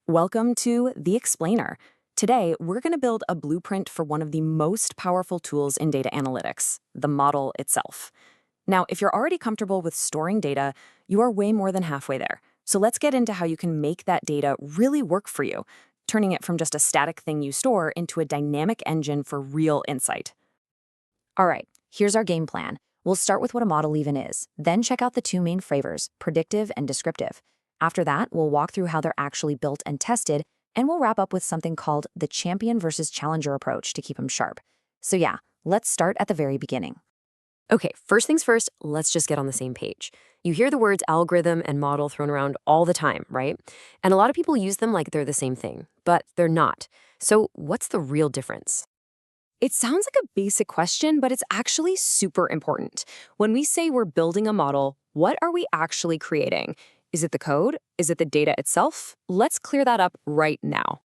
Welcome to The Explainer. Today, we're going to build a blueprint for one of the most powerful tools in data analytics, the model itself. Now, if you're already comfortable with storing data, you are way more than halfway there. So let's get into how you can make that data really work for you, turning it from just a static thing you store into a dynamic engine for real insight. All right, here's our game plan. We'll start with what a model even is, then check out the two main flavors, predictive and descriptive. After that, we'll walk through how they're actually built and tested, and we'll wrap up with something called the champion versus challenger approach to keep them sharp. So yeah, let's start at the very beginning. Okay, first things first, let's just get on the same page. You hear the words algorithm and model thrown around all the time, right? And a lot of people use them like they're the same thing, but they're not. So what's the real difference? It sounds like a basic question, but it's actually super important. When we say we're building a model, what are we actually creating? Is it the code? Is it the data itself? Let's clear that up right now.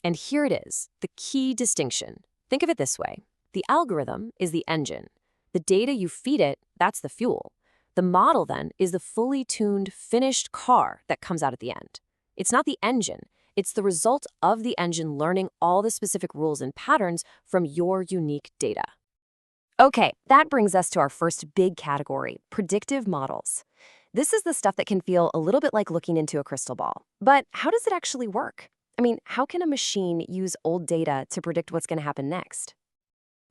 And here it is, the key distinction. Think of it this way. The algorithm is the engine. The data you feed it, that's the fuel. The model, then, is the fully tuned, finished car that comes out at the end. It's not the engine. It's the result of the engine learning all the specific rules and patterns from your unique data. Okay, that brings us to our first big category, predictive models. This is the stuff that can feel a little bit like looking into a crystal ball. But how does it actually work? I mean, how can a machine use old data to predict what's going to happen next?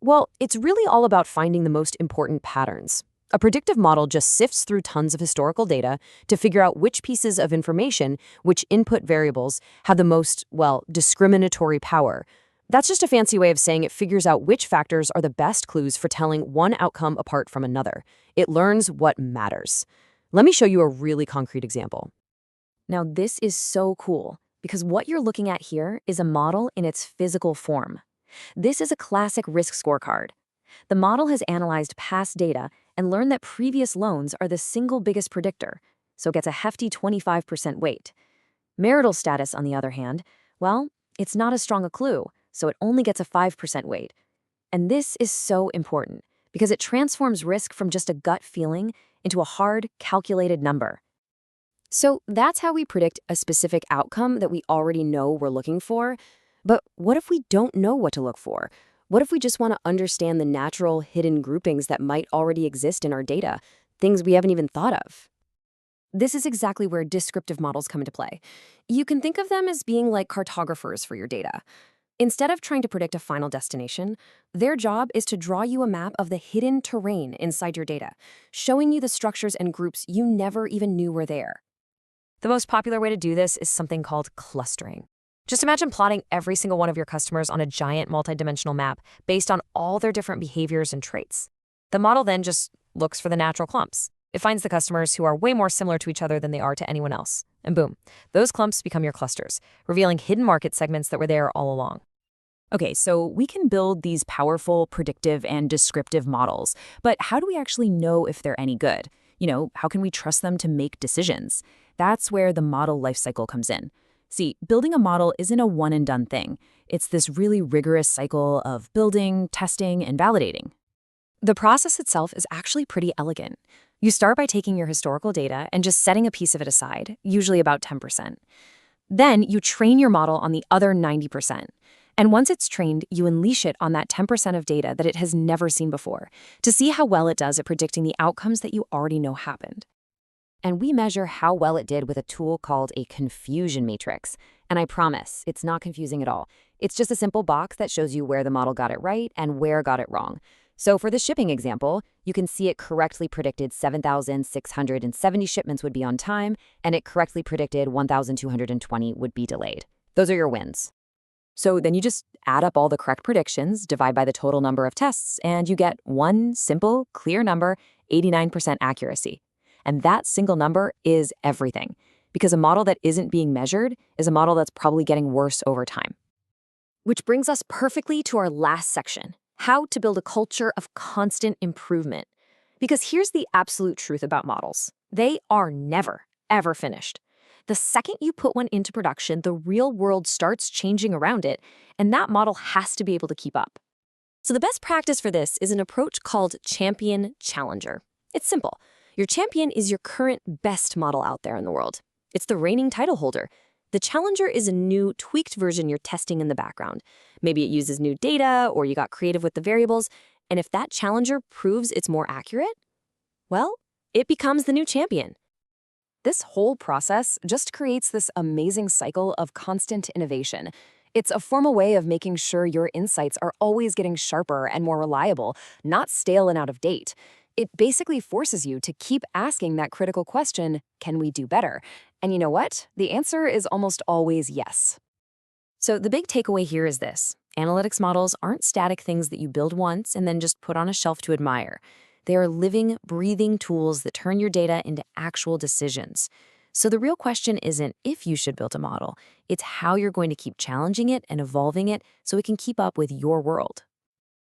Well, it's really all about finding the most important patterns. A predictive model just sifts through tons of historical data to figure out which pieces of information, which input variables, have the most, well, discriminatory power. That's just a fancy way of saying it figures out which factors are the best clues for telling one outcome apart from another. It learns what matters. Let me show you a really concrete example. Now, this is so cool because what you're looking at here is a model in its physical form. This is a classic risk scorecard. The model has analyzed past data and learned that previous loans are the single biggest predictor, so it gets a hefty 25% weight. Marital status, on the other hand, well, it's not as strong a clue, so it only gets a 5% weight. And this is so important because it transforms risk from just a gut feeling into a hard, calculated number. So that's how we predict a specific outcome that we already know we're looking for. But what if we don't know what to look for? What if we just want to understand the natural hidden groupings that might already exist in our data, things we haven't even thought of? This is exactly where descriptive models come into play. You can think of them as being like cartographers for your data. Instead of trying to predict a final destination, their job is to draw you a map of the hidden terrain inside your data, showing you the structures and groups you never even knew were there. The most popular way to do this is something called clustering. Just imagine plotting every single one of your customers on a giant multidimensional map based on all their different behaviors and traits. The model then just looks for the natural clumps. It finds the customers who are way more similar to each other than they are to anyone else. And boom, those clumps become your clusters, revealing hidden market segments that were there all along. Okay, so we can build these powerful predictive and descriptive models, but how do we actually know if they're any good? How can we trust them to make decisions? That's where the model lifecycle comes in. See, building a model isn't a one-and-done thing. It's this really rigorous cycle of building, testing, and validating. The process itself is actually pretty elegant. You start by taking your historical data and just setting a piece of it aside, usually about 10%. Then you train your model on the other 90%. And once it's trained, you unleash it on that 10% of data that it has never seen before to see how well it does at predicting the outcomes that you already know happened. And we measure how well it did with a tool called a confusion matrix. And I promise, it's not confusing at all. It's just a simple box that shows you where the model got it right and where got it wrong. So for the shipping example, you can see it correctly predicted 7,670 shipments would be on time, and it correctly predicted 1,220 would be delayed. Those are your wins. So then you just add up all the correct predictions, divide by the total number of tests, and you get one simple, clear number, 89% accuracy. And that single number is everything, because a model that isn't being measured is a model that's probably getting worse over time. Which brings us perfectly to our last section, how to build a culture of constant improvement. Because here's the absolute truth about models. They are never, ever finished. The second you put one into production, the real world starts changing around it, and that model has to be able to keep up. So the best practice for this is an approach called champion-challenger. It's simple. Your champion is your current best model out there in the world. It's the reigning title holder. The challenger is a new, tweaked version you're testing in the background. Maybe it uses new data, or you got creative with the variables, and if that challenger proves it's more accurate, well, it becomes the new champion. This whole process just creates this amazing cycle of constant innovation. It's a formal way of making sure your insights are always getting sharper and more reliable, not stale and out of date. It basically forces you to keep asking that critical question, can we do better? And you know what? The answer is almost always yes. So the big takeaway here is this. Analytics models aren't static things that you build once and then just put on a shelf to admire. They are living, breathing tools that turn your data into actual decisions. So the real question isn't if you should build a model, it's how you're going to keep challenging it and evolving it so it can keep up with your world.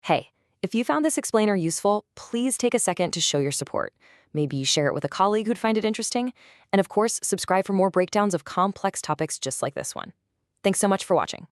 Hey, if you found this explainer useful, please take a second to show your support. Maybe share it with a colleague who'd find it interesting. And of course, subscribe for more breakdowns of complex topics just like this one. Thanks so much for watching.